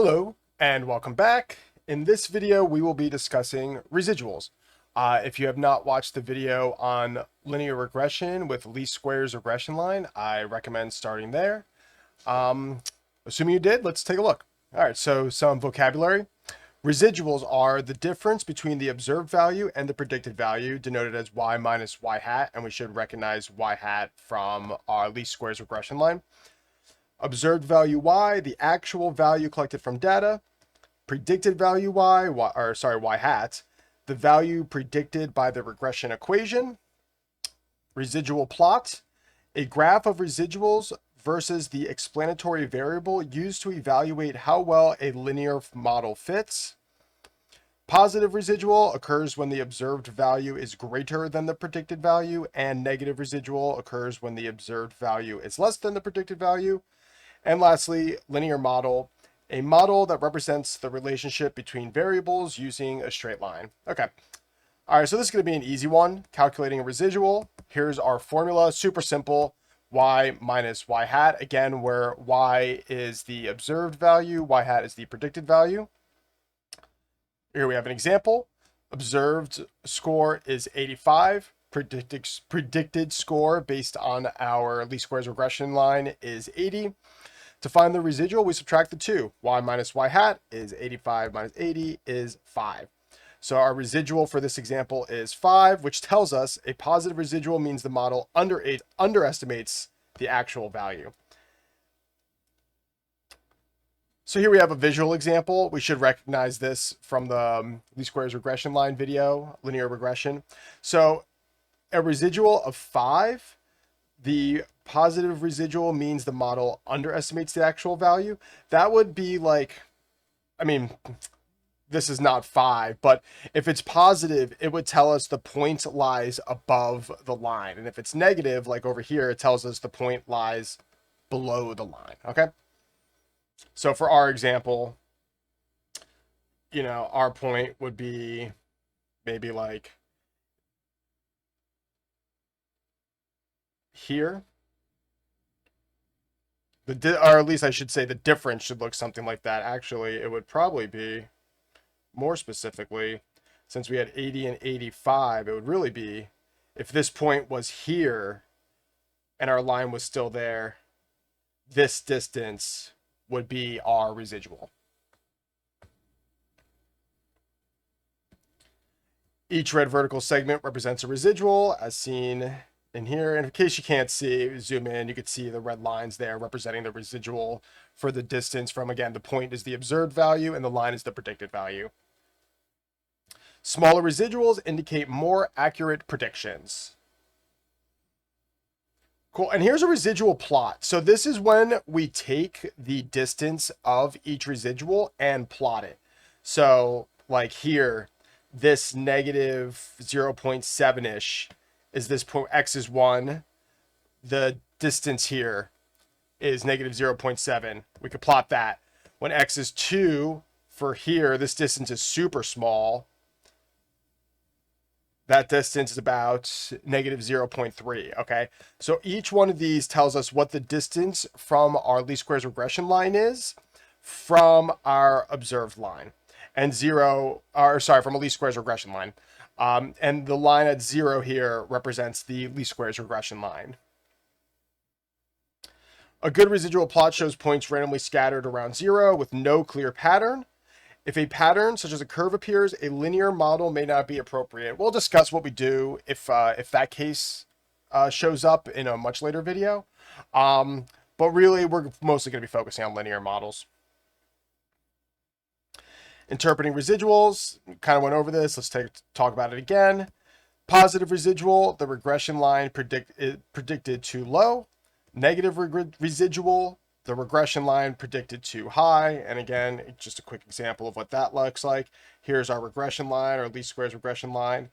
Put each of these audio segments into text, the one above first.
Hello and welcome back. In this video, we will be discussing residuals. If you have not watched the video on linear regression with least squares regression line, I recommend starting there. Assuming you did, let's take a look. All right, so some vocabulary. Residuals are the difference between the observed value and the predicted value, denoted as y minus y hat, and we should recognize y hat from our least squares regression line. Observed value y, the actual value collected from data. Predicted value y hat, the value predicted by the regression equation. Residual plot, a graph of residuals versus the explanatory variable used to evaluate how well a linear model fits. Positive residual occurs when the observed value is greater than the predicted value, and negative residual occurs when the observed value is less than the predicted value. And lastly, linear model, a model that represents the relationship between variables using a straight line. Okay. All right, so this is going to be an easy one, calculating a residual. Here's our formula, super simple, y minus y hat, again, where y is the observed value, y hat is the predicted value. Here we have an example. Observed score is 85. Predicted score based on our least squares regression line is 80. To find the residual, we subtract the two. Y minus y hat is 85 minus 80 is 5. So our residual for this example is 5, which tells us a positive residual means the model underestimates the actual value. So here we have a visual example. We should recognize this from the least squares regression line video, linear regression. So a residual of 5, the positive residual means the model underestimates the actual value. That would be like, I mean, this is not 5, but if it's positive, it would tell us the point lies above the line. And if it's negative, like over here, it tells us the point lies below the line, okay? So for our example, you know, our point would be maybe like here. Or at least I should say the difference should look something like that. Actually, it would probably be more specifically, since we had 80 and 85, it would really be if this point was here and our line was still there, this distance would be our residual. Each red vertical segment represents a residual as seen in here. And in case you can't see, zoom in, you could see the red lines there representing the residual for the distance from, again, the point is the observed value and the line is the predicted value. Smaller residuals indicate more accurate predictions. Cool. And here's a residual plot. So this is when we take the distance of each residual and plot it. So like here, this negative 0.7-ish is this point, x is 1. The distance here is negative 0.7. We could plot that. When x is 2, for here, this distance is super small. That distance is about negative 0.3, okay? So each one of these tells us what the distance from our least squares regression line is from our observed line. And from a least squares regression line. And the line at 0 here represents the least squares regression line. A good residual plot shows points randomly scattered around 0 with no clear pattern. If a pattern, such as a curve, appears, a linear model may not be appropriate. We'll discuss what we do if that case shows up in a much later video. But really, we're mostly going to be focusing on linear models. Interpreting residuals, kind of went over this. Let's talk about it again. Positive residual, the regression line predicted too low. Negative residual, the regression line predicted too high. And again, just a quick example of what that looks like. Here's our regression line, or least squares regression line.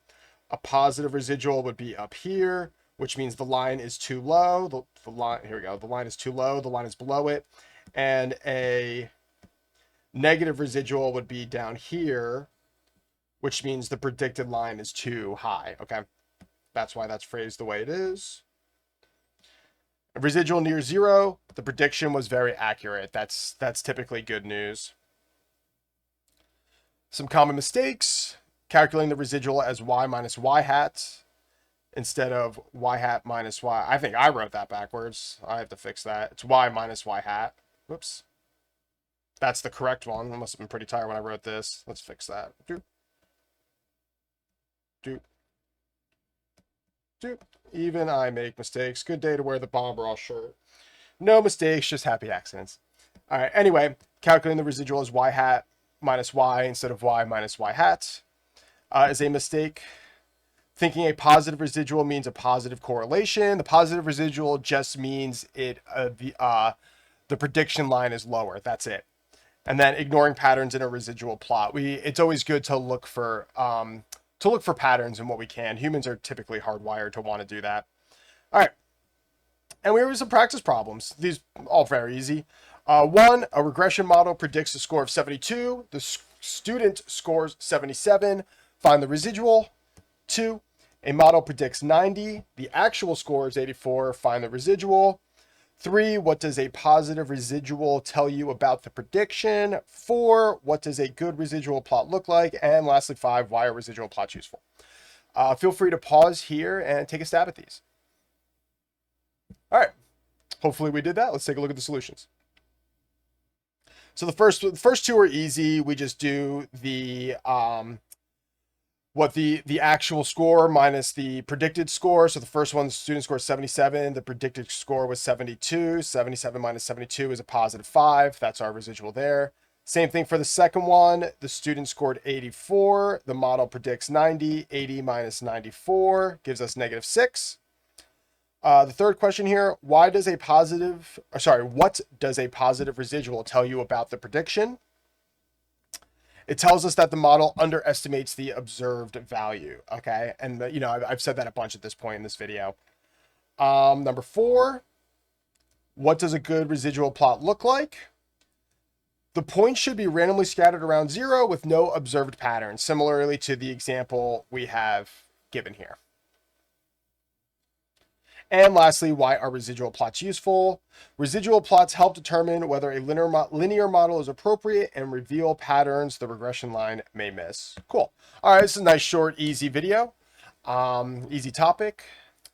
A positive residual would be up here, which means the line is too low. The line, here we go. The line is too low. The line is below it. And a negative residual would be down here, which means the predicted line is too high. Okay, that's why that's phrased the way it is. A residual near 0, the prediction was very accurate. That's typically good news. Some common mistakes: calculating the residual as y minus y hat instead of y hat minus y. I think I wrote that backwards. I have to fix that. It's y minus y hat. Whoops. That's the correct one. I must have been pretty tired when I wrote this. Let's fix that. Doop. Doop. Doop. Even I make mistakes. Good day to wear the Bombral shirt. No mistakes, just happy accidents. All right, anyway, calculating the residual as y hat minus y instead of y minus y hat is a mistake. Thinking a positive residual means a positive correlation. The positive residual just means the prediction line is lower. That's it. And then ignoring patterns in a residual plot. It's always good to look for patterns in what we can. Humans are typically hardwired to want to do that. All right. And we have some practice problems. These all very easy. One, a regression model predicts a score of 72. The student scores 77. Find the residual. 2, a model predicts 90. The actual score is 84. Find the residual. 3, what does a positive residual tell you about the prediction? 4, what does a good residual plot look like? And lastly, 5, why are residual plots useful? Feel free to pause here and take a stab at these. All right, hopefully we did that. Let's take a look at the solutions. So the first two are easy. We just do the the actual score minus the predicted score. So the first one, the student score is 77. The predicted score was 72. 77 minus 72 is a positive 5. That's our residual there. Same thing for the second one. The student scored 84. The model predicts 90. 80 minus 94 gives us negative 6. The third question here, what does a positive residual tell you about the prediction? It tells us that the model underestimates the observed value, okay? And, I've said that a bunch at this point in this video. Number 4, what does a good residual plot look like? The points should be randomly scattered around 0 with no observed pattern, similarly to the example we have given here. And lastly, why are residual plots useful? Residual plots help determine whether a linear model is appropriate and reveal patterns the regression line may miss. Cool. All right, this is a nice, short, easy video. Easy topic.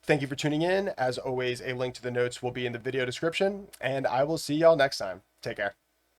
Thank you for tuning in. As always, a link to the notes will be in the video description, and I will see y'all next time. Take care.